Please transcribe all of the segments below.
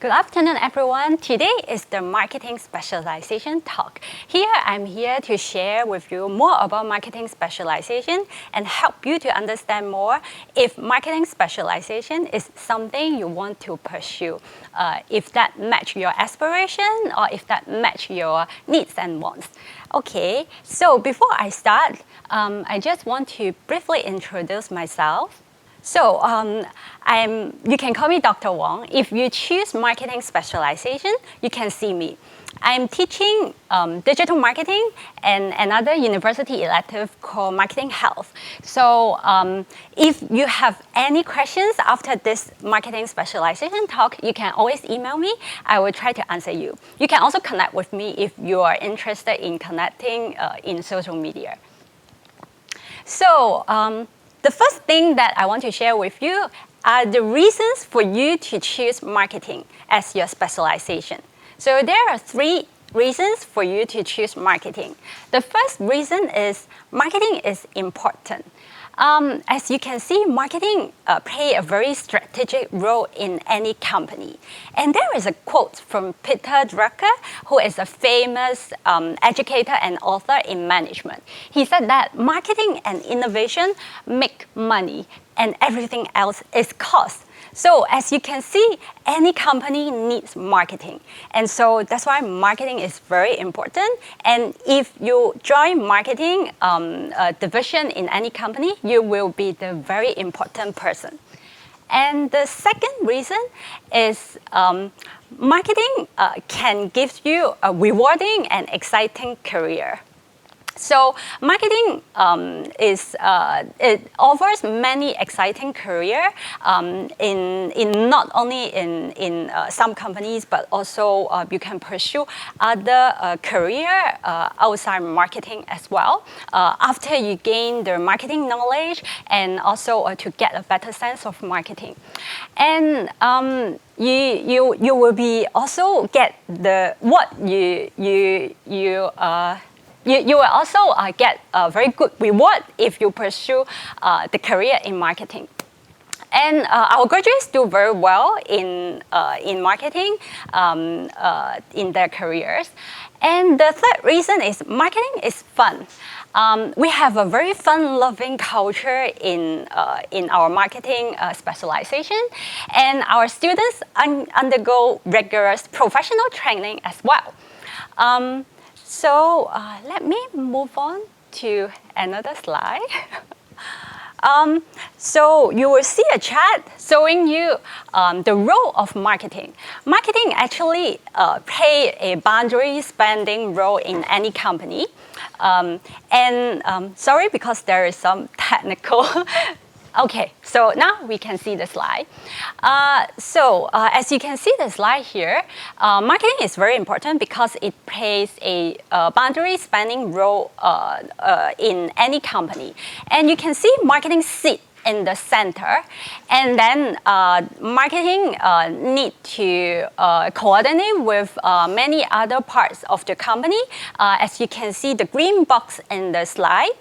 Good afternoon, everyone. Today is the Marketing Specialization Talk. I'm here to share with you more about marketing specialization and help you to understand more if marketing specialization is something you want to pursue, if that match your aspiration or if that match your needs and wants. Okay, so before I start, I just want to briefly introduce myself. So you can call me Dr. Wong. If you choose marketing specialization, you can see me. I'm teaching digital marketing and another university elective called Marketing Health. So if you have any questions after this marketing specialization talk, you can always email me. I will try to answer you. You can also connect with me if you are interested in connecting in social media. So the first thing that I want to share with you are the reasons for you to choose marketing as your specialization. So there are 3 reasons for you to choose marketing. The first reason is marketing is important. As you can see, marketing plays a very strategic role in any company. And there is a quote from Peter Drucker, who is a famous educator and author in management. He said that marketing and innovation make money and everything else is cost. So as you can see, any company needs marketing. And so that's why marketing is very important. And if you join marketing division in any company, you will be the very important person. And the second reason is marketing can give you a rewarding and exciting career. So marketing it offers many exciting career in not only in some companies, but also you can pursue other career outside marketing as well after you gain the marketing knowledge and also to get a better sense of marketing. And you will be also get you will also get a very good reward if you pursue the career in marketing. And our graduates do very well in marketing in their careers. And the third reason is marketing is fun. We have a very fun-loving culture in our marketing specialization, and our students undergo rigorous professional training as well. So let me move on to another slide. So you will see a chart showing you the role of marketing. Marketing actually play a boundary-spanning role in any company. Sorry, because there is some technical. Okay, so now we can see the slide. As you can see the slide here, marketing is very important because it plays a boundary-spanning role in any company. And you can see marketing sit in the center, and then marketing need to coordinate with many other parts of the company. As you can see the green box in the slide.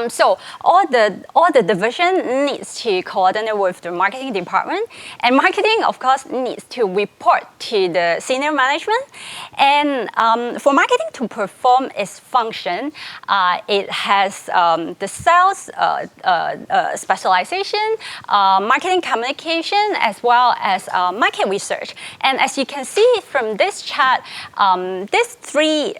So all the division needs to coordinate with the marketing department, and marketing, of course, needs to report to the senior management. And for marketing to perform its function, it has the sales specialization, marketing communication, as well as market research. And as you can see from this chart, these 3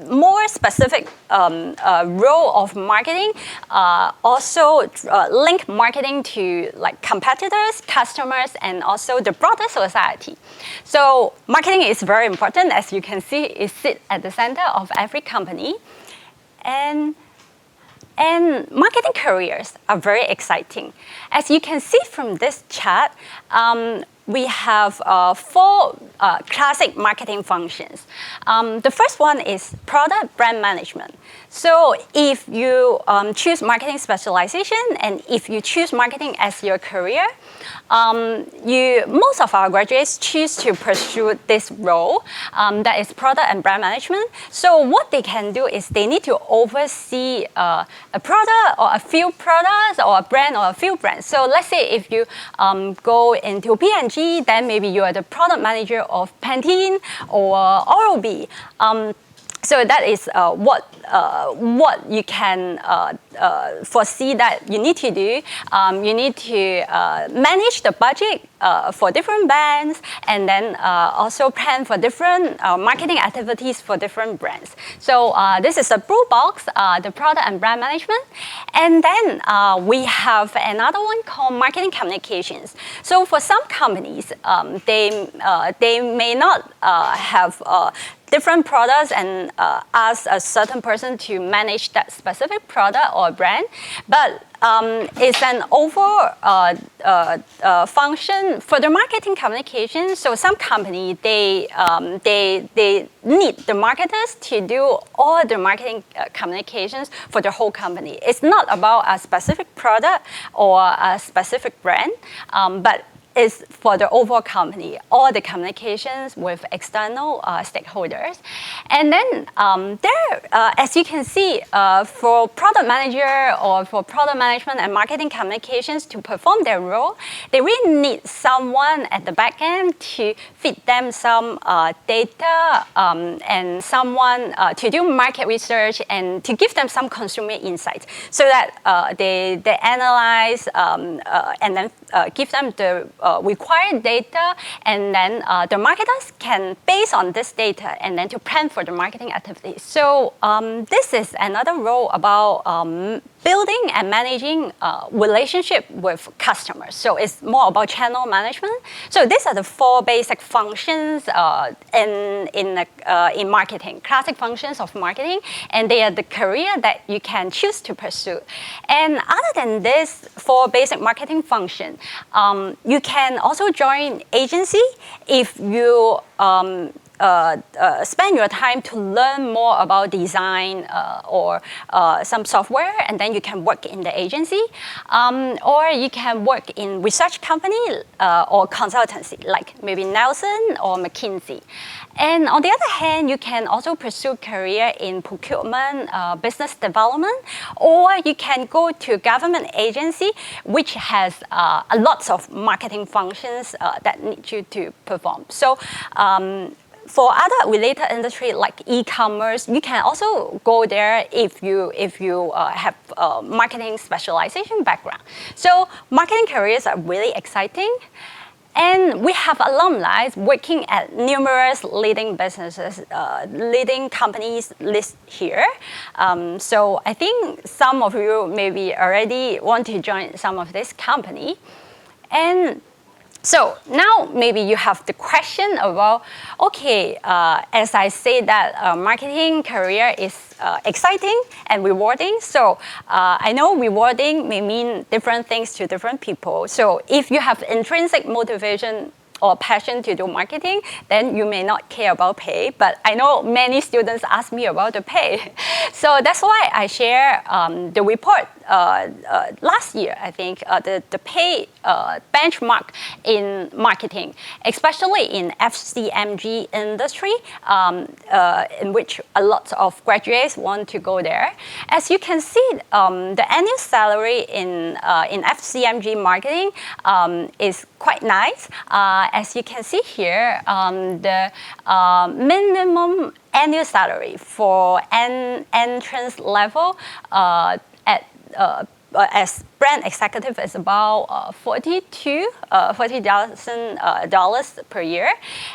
more specific role of marketing also link marketing to like competitors, customers, and also the broader society. So marketing is very important. As you can see, it sits at the center of every company. And marketing careers are very exciting. As you can see from this chart, we have 4 classic marketing functions. The first one is product brand management. So if you choose marketing specialization and if you choose marketing as your career, most of our graduates choose to pursue this role, that is product and brand management. So what they can do is they need to oversee a product or a few products or a brand or a few brands. So let's say if you go into P&G Gucci, then maybe you are the product manager of Pantene or Oral-B. So that is what you can foresee that you need to do. You need to manage the budget for different brands, and then also plan for different marketing activities for different brands. So this is a blue box, the product and brand management. And then we have another one called marketing communications. So for some companies, they may not have different products and ask a certain person to manage that specific product or brand, but it's an overall function for the marketing communication. So some company they need the marketers to do all the marketing communications for the whole company. It's not about a specific product or a specific brand, but is for the overall company, all the communications with external stakeholders. And then as you can see, for product manager or for product management and marketing communications to perform their role, they really need someone at the back end to feed them some data and someone to do market research and to give them some consumer insights so that they analyze and then give them the required data, and then the marketers can base on this data and then to plan for the marketing activities. So this is another role about building and managing relationship with customers. So it's more about channel management. So these are the 4 basic functions in marketing, classic functions of marketing, and they are the career that you can choose to pursue. And other than this 4 basic marketing function, you can also join agency if you spend your time to learn more about design or some software, and then you can work in the agency, or you can work in research company or consultancy, like maybe Nelson or McKinsey. And on the other hand, you can also pursue career in procurement, business development, or you can go to government agency, which has a lots of marketing functions that need you to perform. So for other related industry like e-commerce, you can also go there if you have marketing specialization background. So marketing careers are really exciting. And we have alumni working at numerous leading businesses, leading companies listed here. So I think some of you maybe already want to join some of this company. And so now maybe you have the question about, okay, as I say that marketing career is exciting and rewarding. So I know rewarding may mean different things to different people. So if you have intrinsic motivation or passion to do marketing, then you may not care about pay. But I know many students ask me about the pay. So that's why I share the report last year, I think, the pay benchmark in marketing, especially in FCMG industry, in which a lot of graduates want to go there. As you can see, the annual salary in FCMG marketing is quite nice. As you can see here, the minimum annual salary for an entrance level as brand executive is about $40,000 per year.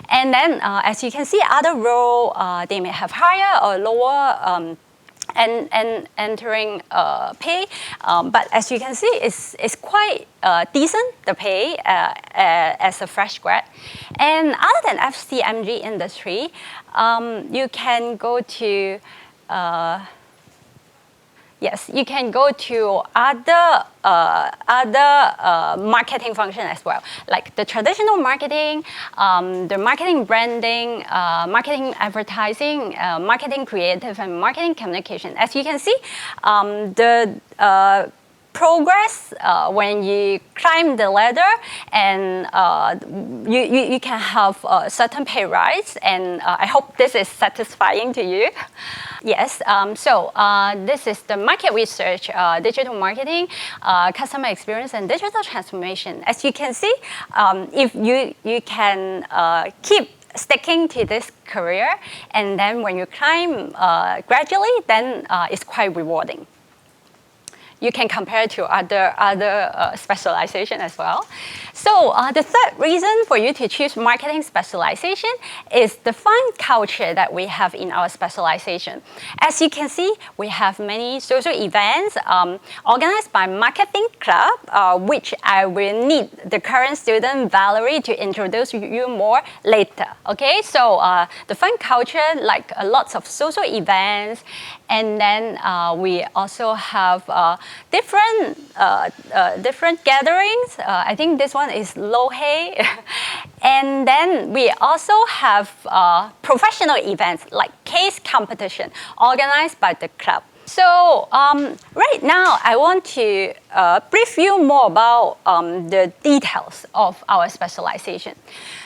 And then as you can see, other role, they may have higher or lower and entering pay, but as you can see, it's quite decent, the pay as a fresh grad. And other than FCMG industry, you can go to yes, you can go to other marketing function as well, like the traditional marketing, the marketing branding, marketing advertising, marketing creative, and marketing communication. As you can see, the progress when you climb the ladder, and you can have a certain pay rise, and I hope this is satisfying to you. Yes, so this is the market research, digital marketing, customer experience, and digital transformation. As you can see, if you can keep sticking to this career, and then when you climb gradually, then it's quite rewarding. You can compare to other specialization as well. So the third reason for you to choose marketing specialization is the fun culture that we have in our specialization. As you can see, we have many social events organized by Marketing Club, which I will need the current student Valerie to introduce you more later. Okay, so the fun culture, like lots of social events, and then we also have different gatherings. I think this one is Lohe. And then we also have professional events like case competition organized by the club. So right now, I want to brief you more about the details of our specialization.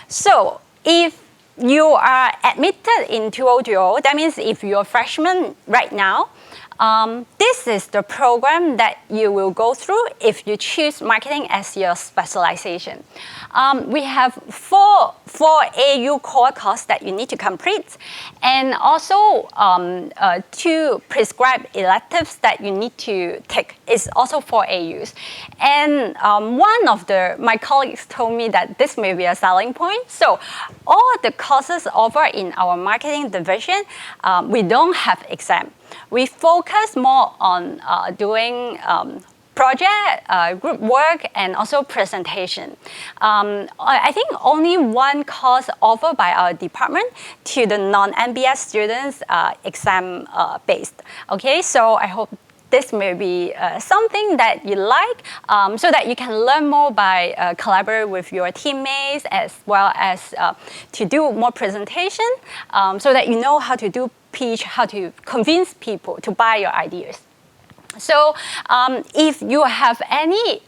So if you are admitted in 2020, that means if you're a freshman right now, this is the program that you will go through if you choose marketing as your specialization. We have four AU core courses that you need to complete, and also 2 prescribed electives that you need to take. It's also 4 AUs. And one of my colleagues told me that this may be a selling point. So all the courses offered in our marketing division, we don't have exam. We focus more on doing project, group work, and also presentation. I think only one course offered by our department to the non-NBS students exam-based. Okay, so I hope this may be something that you like, so that you can learn more by collaborating with your teammates, as well as to do more presentation, so that you know how to do pitch, how to convince people to buy your ideas. So if you have any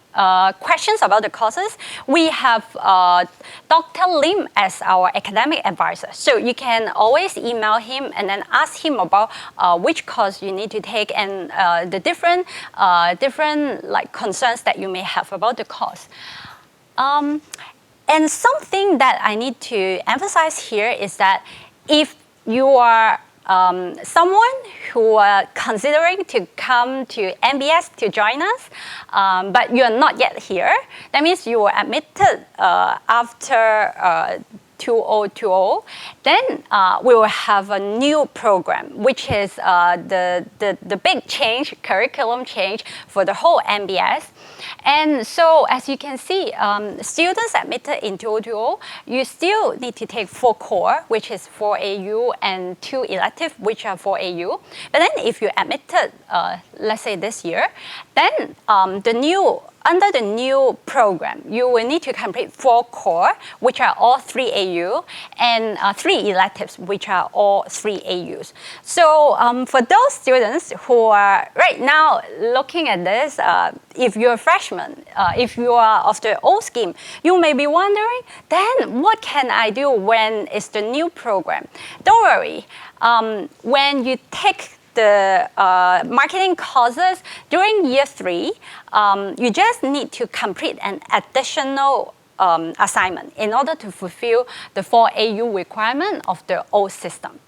questions about the courses, we have Dr. Lim as our academic advisor. So you can always email him and then ask him about which course you need to take, and the different like concerns that you may have about the course. And something that I need to emphasize here is that if you are someone who are considering to come to NBS to join us, but you are not yet here, that means you were admitted after 2020, then we will have a new program, which is the big change, curriculum change for the whole NBS. And so, as you can see, students admitted in 2020, you still need to take 4 core, which is 4 AU, and 2 elective, which are 4 AU. But then if you admitted, let's say this year, then under the new program, you will need to complete 4 core, which are all 3 AU, and 3 electives, which are all 3 AUs. So for those students who are right now looking at this, if you're a freshman, if you are of the old scheme, you may be wondering, then what can I do when it's the new program? Don't worry. When you take the marketing courses during year 3, you just need to complete an additional assignment in order to fulfill the 4 AU requirement of the old system.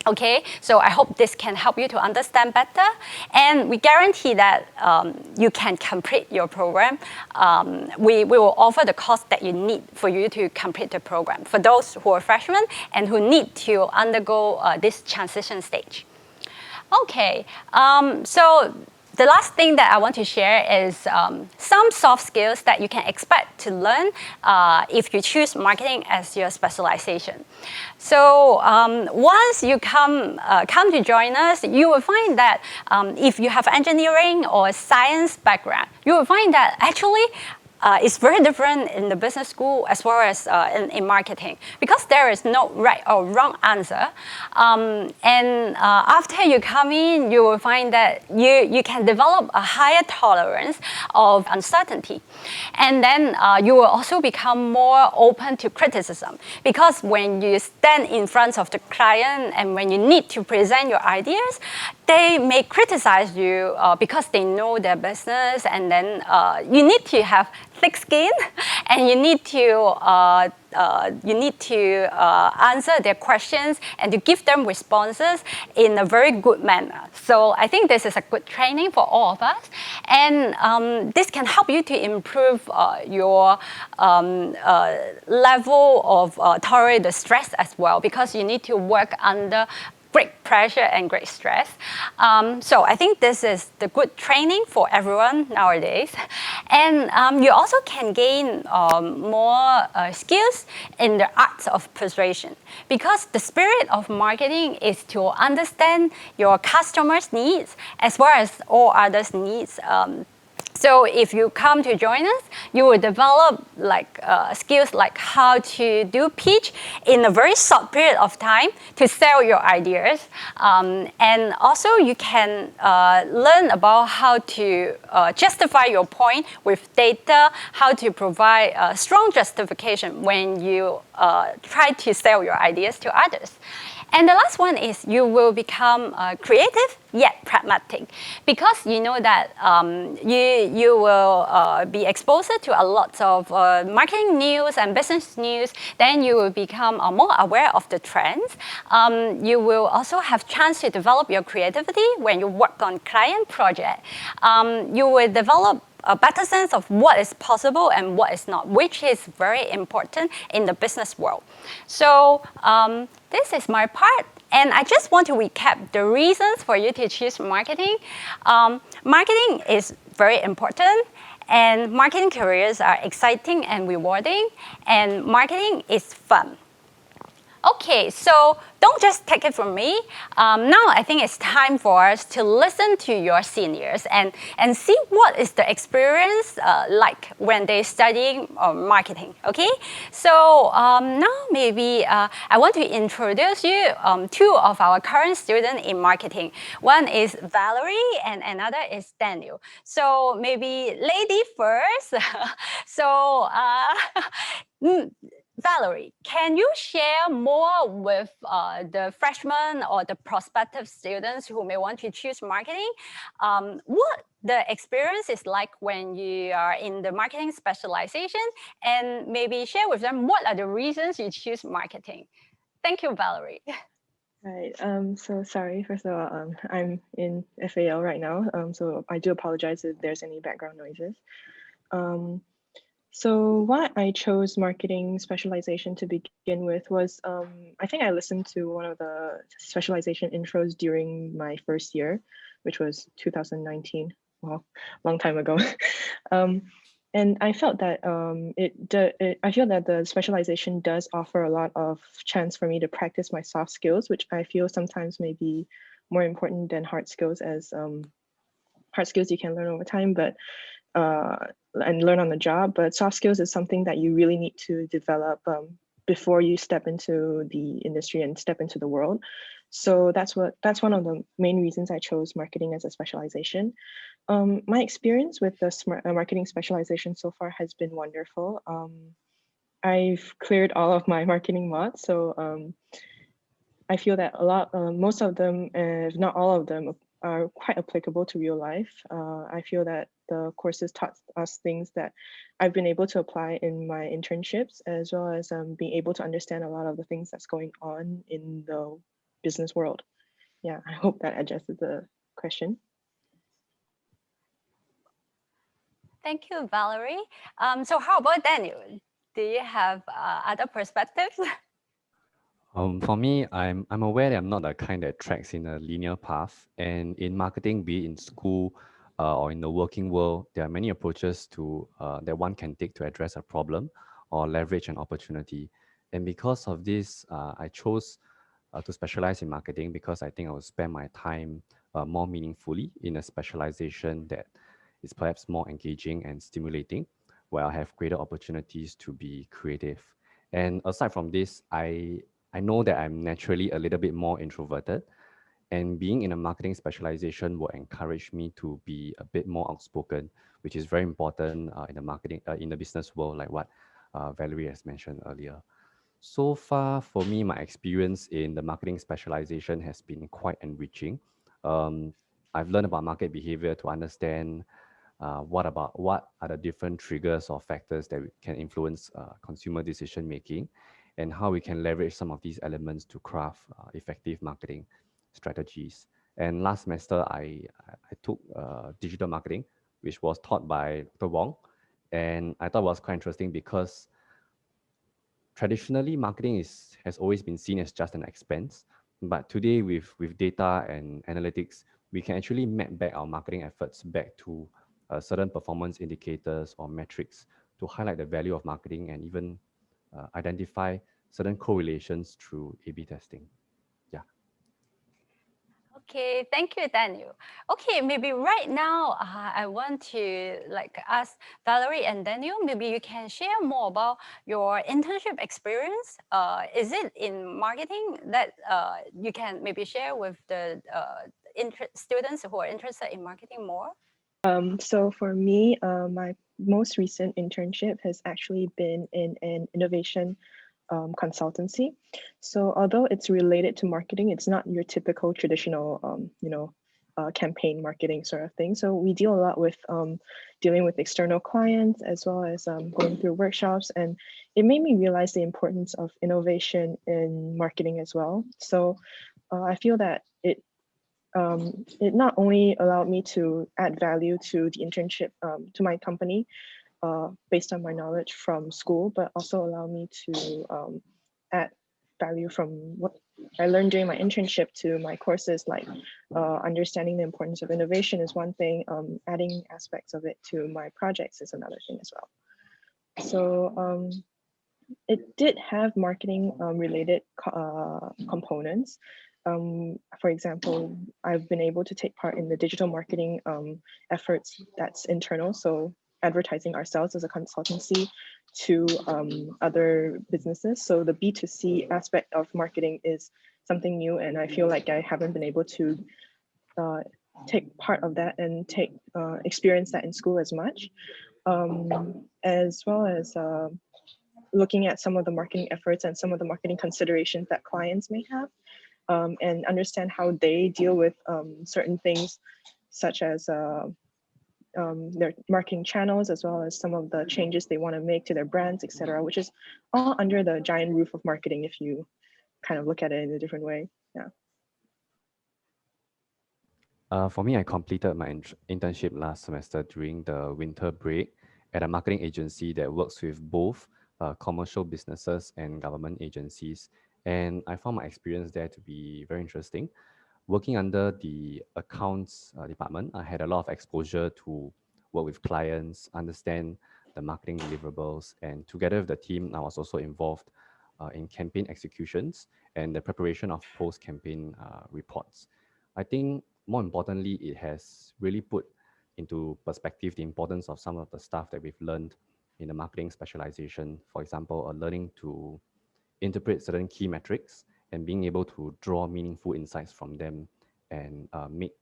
Okay, so I hope this can help you to understand better, and we guarantee that you can complete your program. We will offer the course that you need for you to complete the program for those who are freshmen and who need to undergo this transition stage. Okay, so the last thing that I want to share is some soft skills that you can expect to learn if you choose marketing as your specialization. So once you come to join us, you will find that if you have engineering or science background, you will find that actually is very different in the business school as well as in marketing, because there is no right or wrong answer. After you come in, you will find that you can develop a higher tolerance of uncertainty. And then you will also become more open to criticism, because when you stand in front of the client and when you need to present your ideas, they may criticize you because they know their business, and then you need to have thick skin, and you need to answer their questions and to give them responses in a very good manner. So I think this is a good training for all of us, and this can help you to improve your level of tolerate the stress as well, because you need to work under great pressure and great stress. So I think this is the good training for everyone nowadays. And you also can gain more skills in the arts of persuasion, because the spirit of marketing is to understand your customers' needs as well as all others' needs. So if you come to join us, you will develop skills like how to do pitch in a very short period of time to sell your ideas. And also you can learn about how to justify your point with data, how to provide a strong justification when you try to sell your ideas to others. And the last one is you will become creative yet pragmatic, because you know that you will be exposed to a lot of marketing news and business news. Then you will become more aware of the trends. You will also have chance to develop your creativity when you work on client project. You will develop a better sense of what is possible and what is not, which is very important in the business world. So this is my part. And I just want to recap the reasons for you to choose marketing. Marketing is very important, and marketing careers are exciting and rewarding, and marketing is fun. Okay, so don't just take it from me. Now I think it's time for us to listen to your seniors and see what is the experience like when they're studying marketing, okay? So now maybe I want to introduce you two of our current students in marketing. One is Valerie and another is Daniel. So maybe lady first. So Valerie, can you share more with the freshmen or the prospective students who may want to choose marketing? What the experience is like when you are in the marketing specialization, and maybe share with them what are the reasons you choose marketing? Thank you, Valerie. Right. So sorry, first of all, I'm in FAL right now, so I do apologize if there's any background noises. So why I chose marketing specialization to begin with was, I think I listened to one of the specialization intros during my first year, which was 2019, well, long time ago. And I felt that I feel that the specialization does offer a lot of chance for me to practice my soft skills, which I feel sometimes may be more important than hard skills, as hard skills you can learn over time, but and learn on the job. But soft skills is something that you really need to develop before you step into the industry and step into the world. So that's one of the main reasons I chose marketing as a specialization. My experience with the marketing specialization so far has been wonderful. I've cleared all of my marketing mods, so I feel that most of them, if not all of them, are quite applicable to real life. I feel that the courses taught us things that I've been able to apply in my internships, as well as being able to understand a lot of the things that's going on in the business world. Yeah, I hope that addresses the question. Thank you, Valerie. So how about Daniel? Do you have other perspectives? For me, I'm aware that I'm not the kind that tracks in a linear path. And in marketing, be it in school or in the working world, there are many approaches to that one can take to address a problem or leverage an opportunity. And because of this, I chose to specialize in marketing, because I think I will spend my time more meaningfully in a specialization that is perhaps more engaging and stimulating, where I have greater opportunities to be creative. And aside from this, I know that I'm naturally a little bit more introverted, and being in a marketing specialization will encourage me to be a bit more outspoken, which is very important in the marketing in the business world, like what Valerie has mentioned earlier. So far, for me, my experience in the marketing specialization has been quite enriching. Um, I've learned about market behavior to understand what are the different triggers or factors that can influence consumer decision making, and how we can leverage some of these elements to craft effective marketing strategies. And last semester, I took digital marketing, which was taught by Dr. Wong, and I thought it was quite interesting because traditionally marketing has always been seen as just an expense, but today with data and analytics, we can actually map back our marketing efforts back to certain performance indicators or metrics to highlight the value of marketing and even identify certain correlations through A/B testing. Yeah. Okay, thank you, Daniel. Okay, maybe right now I want to ask Valerie and Daniel. Maybe you can share more about your internship experience. Is it in marketing that you can maybe share with the students who are interested in marketing more? So for me, my most recent internship has actually been in an innovation consultancy. So although it's related to marketing, it's not your typical traditional, campaign marketing sort of thing. So we deal a lot with dealing with external clients as well as going through workshops, and it made me realize the importance of innovation in marketing as well. So I feel that it not only allowed me to add value to the internship to my company based on my knowledge from school, but also allow me to add value from what I learned during my internship to my courses, like understanding the importance of innovation is one thing, adding aspects of it to my projects is another thing as well. So it did have marketing related components. For example, I've been able to take part in the digital marketing efforts that's internal. So advertising ourselves as a consultancy to other businesses. So the B2C aspect of marketing is something new, and I feel like I haven't been able to take part of that and experience that in school as much, as well as looking at some of the marketing efforts and some of the marketing considerations that clients may have, and understand how they deal with certain things such as their marketing channels, as well as some of the changes they want to make to their brands, etc., which is all under the giant roof of marketing if you kind of look at it in a different way. Yeah. For me, I completed my internship last semester during the winter break at a marketing agency that works with both commercial businesses and government agencies. And I found my experience there to be very interesting. Working under the accounts department, I had a lot of exposure to work with clients, understand the marketing deliverables, and together with the team, I was also involved in campaign executions and the preparation of post-campaign reports. I think more importantly, it has really put into perspective the importance of some of the stuff that we've learned in the marketing specialization. For example, learning to interpret certain key metrics and being able to draw meaningful insights from them and make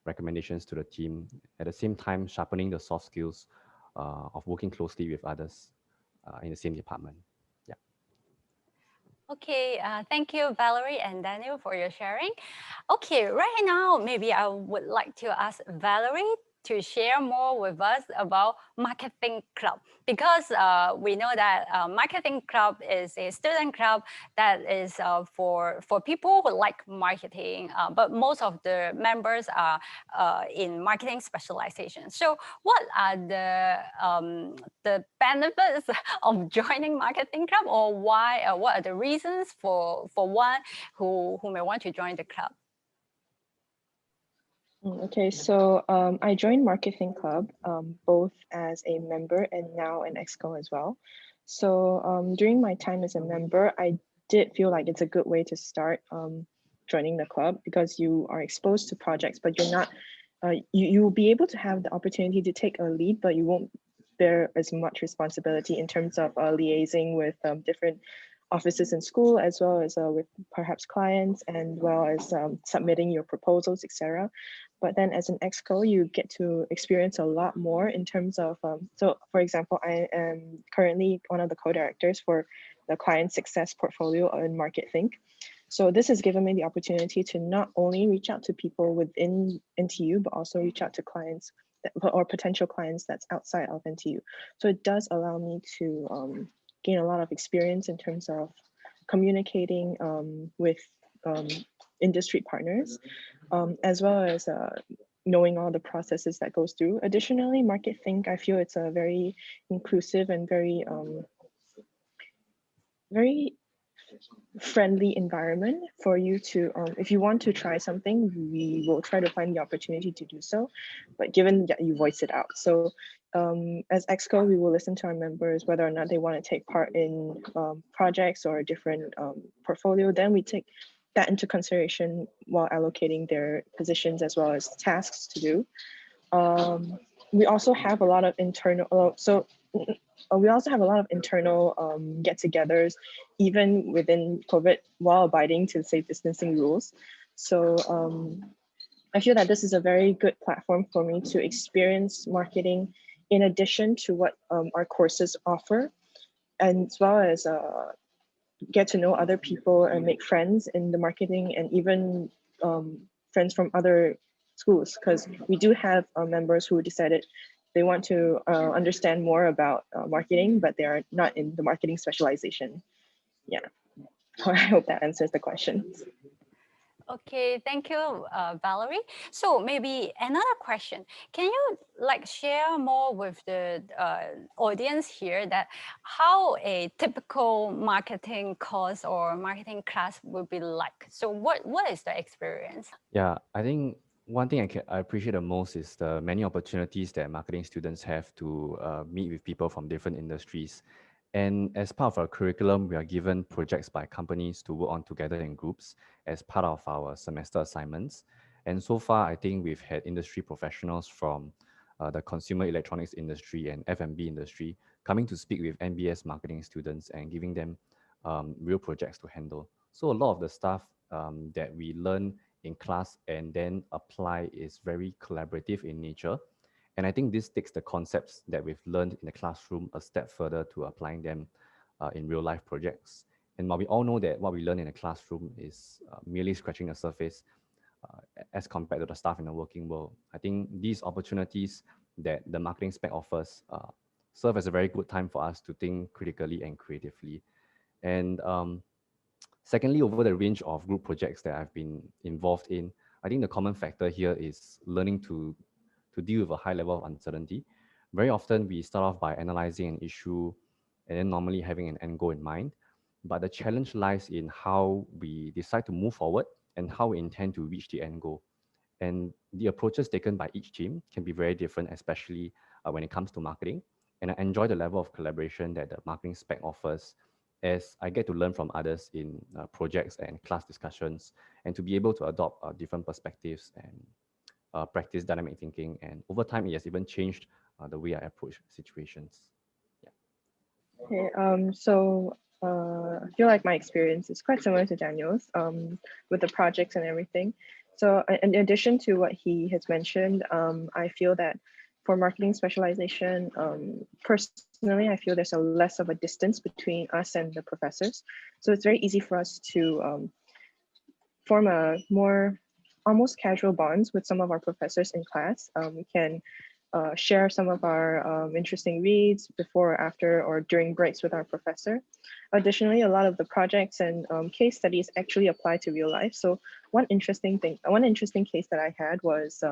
recommendations to the team. At the same time, sharpening the soft skills of working closely with others in the same department. Yeah. Okay, thank you, Valerie and Daniel, for your sharing. Okay, right now, maybe I would like to ask Valerie to share more with us about Marketing Club, because we know that Marketing Club is a student club that is for people who like marketing, but most of the members are in marketing specialization. So what are the benefits of joining Marketing Club, or why? What are the reasons for one who may want to join the club? Okay, so I joined Marketing Club both as a member and now an exco as well. So during my time as a member, I did feel like it's a good way to start joining the club, because you are exposed to projects, but you're not, you will be able to have the opportunity to take a lead, but you won't bear as much responsibility in terms of liaising with different offices in school, as well as with perhaps clients, and well as submitting your proposals, etc. But then as an exco, you get to experience a lot more in terms of, so for example, I am currently one of the co-directors for the client success portfolio in Market Think. So this has given me the opportunity to not only reach out to people within NTU, but also reach out to clients or potential clients that's outside of NTU. So it does allow me to gain a lot of experience in terms of communicating with industry partners, as well as knowing all the processes that goes through. Additionally, Market Think, I feel it's a very inclusive and very friendly environment for you to, if you want to try something, we will try to find the opportunity to do so, but given that you voice it out. So as EXCO, we will listen to our members, whether or not they want to take part in projects or a different portfolio, then we take that into consideration while allocating their positions as well as tasks to do. We also have a lot of internal, we also have a lot of internal get-togethers, even within COVID, while abiding to safe distancing rules. So I feel that this is a very good platform for me to experience marketing in addition to what our courses offer, and as well as get to know other people and make friends in the marketing, and even friends from other schools, because we do have members who decided they want to understand more about marketing, but they are not in the marketing specialization. Yeah, I hope that answers the question. Okay, thank you, Valerie. So maybe another question. Can you share more with the audience here that how a typical marketing course or marketing class would be like? So what is the experience? Yeah, I think one thing I appreciate the most is the many opportunities that marketing students have to meet with people from different industries. And as part of our curriculum, we are given projects by companies to work on together in groups as part of our semester assignments. And so far, I think we've had industry professionals from the consumer electronics industry and F&B industry coming to speak with NBS marketing students and giving them real projects to handle. So a lot of the stuff that we learn in class and then apply is very collaborative in nature. And I think this takes the concepts that we've learned in the classroom a step further to applying them in real life projects. And while we all know that what we learn in the classroom is merely scratching the surface as compared to the stuff in the working world, I think these opportunities that the marketing spec offers serve as a very good time for us to think critically and creatively. And secondly, over the range of group projects that I've been involved in, I think the common factor here is learning to deal with a high level of uncertainty. Very often we start off by analyzing an issue and then normally having an end goal in mind. But the challenge lies in how we decide to move forward and how we intend to reach the end goal. And the approaches taken by each team can be very different, especially when it comes to marketing. And I enjoy the level of collaboration that the marketing spec offers, as I get to learn from others in projects and class discussions, and to be able to adopt different perspectives and practice dynamic thinking. And over time, it has even changed the way I approach situations. Okay, so I feel like my experience is quite similar to Daniel's with the projects and everything. So in addition to what he has mentioned, I feel that for marketing specialization, personally, I feel there's a less of a distance between us and the professors. So it's very easy for us to form a more almost casual bonds with some of our professors in class. We can share some of our interesting reads before, after, or during breaks with our professor. Additionally, a lot of the projects and case studies actually apply to real life. So one interesting case that I had was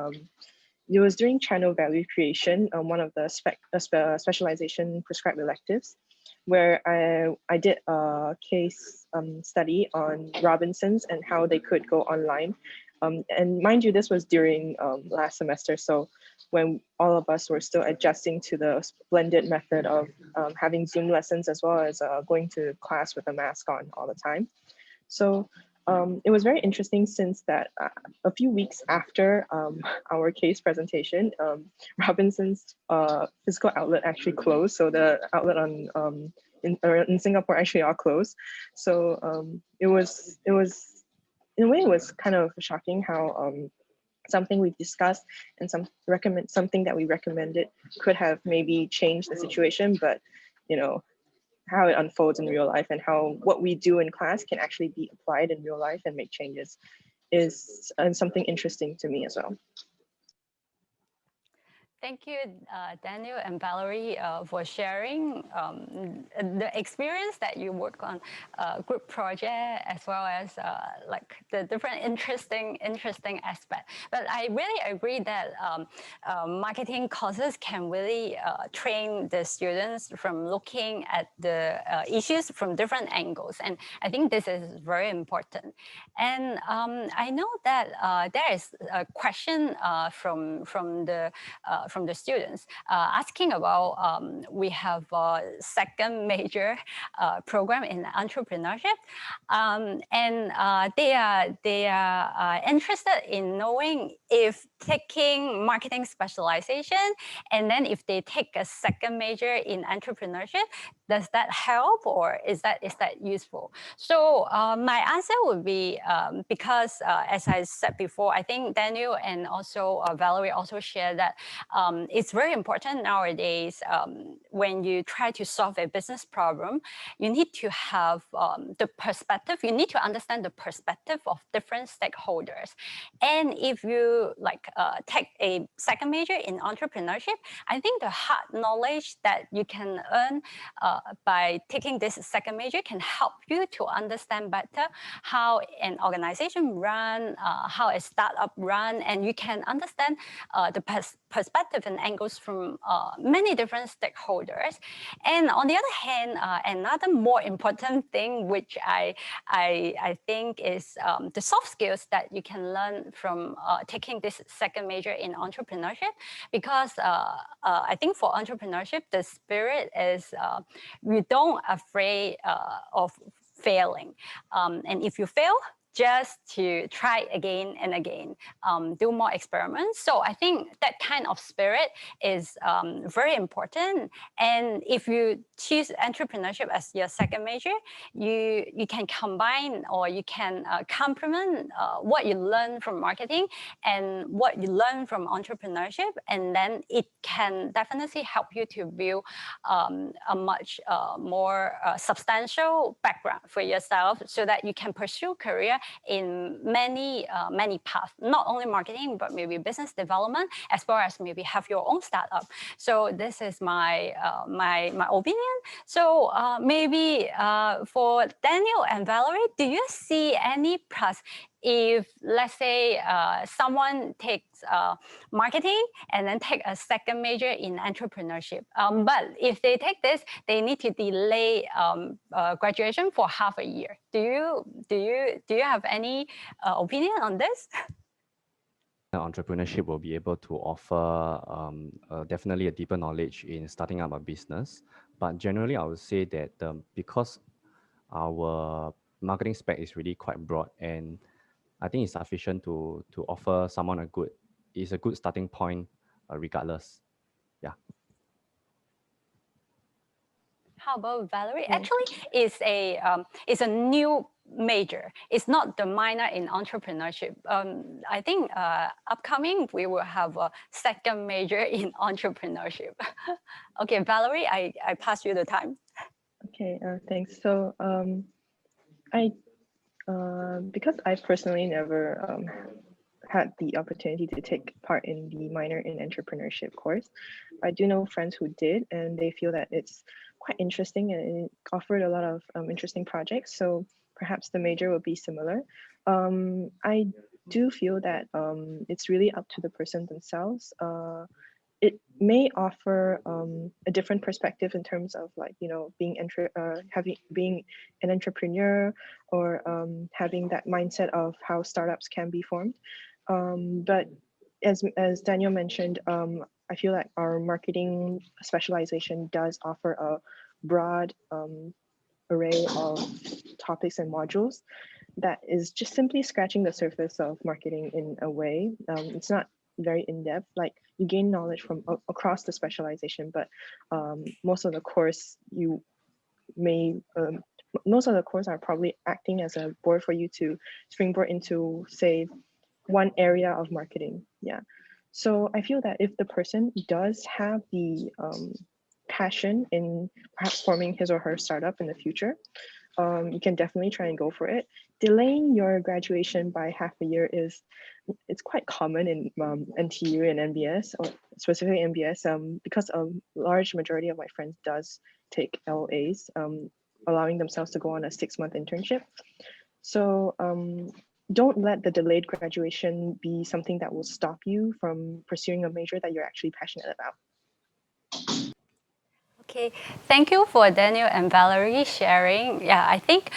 it was during channel value creation, one of the specialization prescribed electives, where I did a case study on Robinsons and how they could go online. And mind you, this was during last semester. So when all of us were still adjusting to the blended method of having Zoom lessons as well as going to class with a mask on all the time. So It was very interesting since that a few weeks after our case presentation, Robinson's physical outlet actually closed. So the outlet in Singapore actually all closed. So it was in a way it was kind of shocking how something we discussed and something that we recommended could have maybe changed the situation, but you know, how it unfolds in real life and how what we do in class can actually be applied in real life and make changes is something interesting to me as well. Thank you, Daniel and Valerie, for sharing the experience that you work on group project, as well as like the different interesting aspect. But I really agree that marketing courses can really train the students from looking at the issues from different angles, and I think this is very important. And I know that there is a question from the students asking about we have a second major program in entrepreneurship, and they are interested in knowing if taking marketing specialization and then if they take a second major in entrepreneurship, does that help or is that useful? So my answer would be because as I said before, I think Daniel and also Valerie also shared that it's very important nowadays when you try to solve a business problem, you need to have the perspective, you need to understand the perspective of different stakeholders. And if you like take a second major in entrepreneurship, I think the hard knowledge that you can earn by taking this second major can help you to understand better how an organization run, how a startup run, and you can understand the perspective and angles from many different stakeholders. And on the other hand, another more important thing, which I think is the soft skills that you can learn from taking this second major in entrepreneurship, because I think for entrepreneurship, the spirit is you don't afraid of failing. And if you fail, just to try again and again, do more experiments. So I think that kind of spirit is very important. And if you choose entrepreneurship as your second major, you can combine or you can complement what you learn from marketing and what you learn from entrepreneurship, and then it can definitely help you to build a much more substantial background for yourself, so that you can pursue career in many paths, not only marketing, but maybe business development, as well as maybe have your own startup. So this is my my opinion. So maybe for Daniel and Valerie, do you see any plus if, let's say, someone takes marketing and then take a second major in entrepreneurship, but if they take this, they need to delay graduation for half a year. Do you have any opinion on this? Entrepreneurship will be able to offer definitely a deeper knowledge in starting up a business. But generally, I would say that because our marketing spec is really quite broad, and I think it's sufficient to offer someone a good starting point, regardless. Yeah. How about Valerie? Yeah. Actually, it's a new major. It's not the minor in entrepreneurship. I think upcoming we will have a second major in entrepreneurship. Okay, Valerie, I pass you the time. Okay, thanks. So I because I personally never had the opportunity to take part in the minor in entrepreneurship course, I do know friends who did, and they feel that it's quite interesting and it offered a lot of interesting projects. So perhaps the major will be similar. I do feel that it's really up to the person themselves. It may offer a different perspective in terms of, like, you know, being an entrepreneur, or having that mindset of how startups can be formed. But as Daniel mentioned, I feel like our marketing specialization does offer a broad array of topics and modules. that is just simply scratching the surface of marketing in a way. It's not very in-depth. Like, you gain knowledge from across the specialization, but most of the course you may most of the course are probably acting as a board for you to springboard into, say, one area of marketing. Yeah. So I feel that if the person does have the passion in perhaps forming his or her startup in the future, you can definitely try and go for it. Delaying your graduation by half a year it's quite common in NTU and NBS, or specifically NBS, because a large majority of my friends does take LAs, allowing themselves to go on a 6-month internship. So don't let the delayed graduation be something that will stop you from pursuing a major that you're actually passionate about. Okay, thank you for Daniel and Valerie sharing. Yeah, I think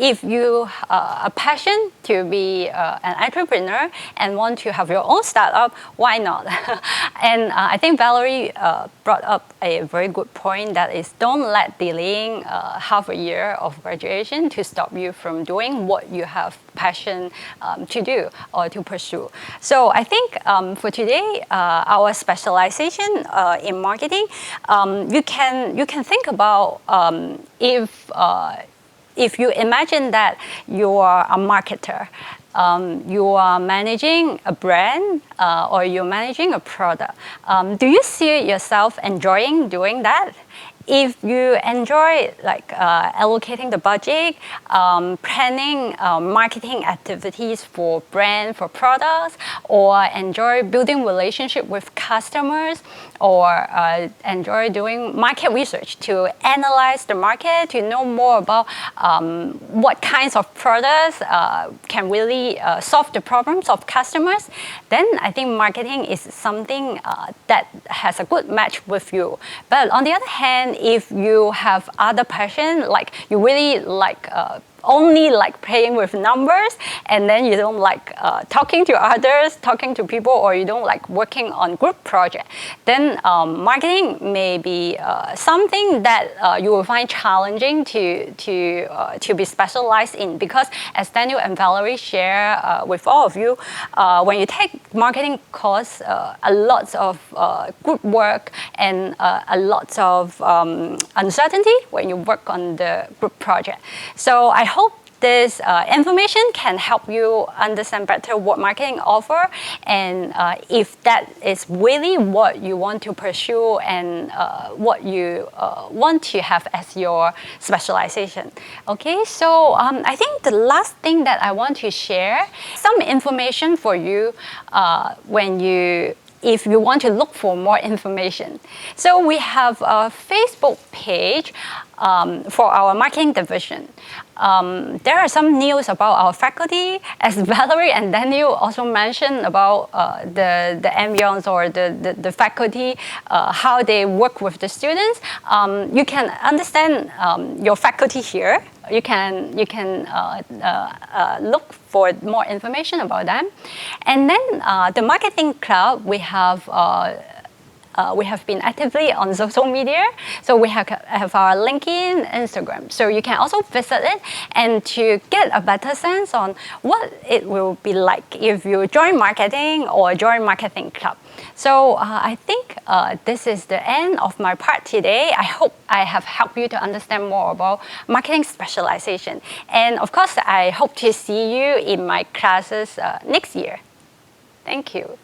if you are passionate to be an entrepreneur and want to have your own startup, why not? And I think Valerie brought up a very good point, that is, don't let delaying half a year of graduation to stop you from doing what you have passion to do or to pursue. So I think for today, our specialization in marketing, you can think about if you imagine that you are a marketer, you are managing a brand or you're managing a product. Do you see yourself enjoying doing that? If you enjoy allocating the budget, planning marketing activities for brand, for products, or enjoy building relationship with customers, or enjoy doing market research to analyze the market, to know more about what kinds of products can really solve the problems of customers, then I think marketing is something that has a good match with you. But on the other hand, if you have other passion, like you really like only like playing with numbers, and then you don't like talking to others, talking to people, or you don't like working on group project, then marketing may be something that you will find challenging to be specialized in, because as Daniel and Valerie share with all of you, when you take marketing course, a lot of group work and a lot of uncertainty when you work on the group project. So I hope this information can help you understand better what marketing offer, and if that is really what you want to pursue and what you want to have as your specialization. Okay, so I think the last thing that I want to share, some information for you if you want to look for more information. So we have a Facebook page for our marketing division. There are some news about our faculty, as Valerie and Daniel also mentioned about the ambience or the faculty, how they work with the students. You can understand your faculty here. You can look for more information about them. And then the marketing club, we have been actively on social media. So we have our LinkedIn, Instagram. So you can also visit it and to get a better sense on what it will be like if you join marketing or join marketing club. So I think this is the end of my part today. I hope I have helped you to understand more about marketing specialization. And of course, I hope to see you in my classes next year. Thank you.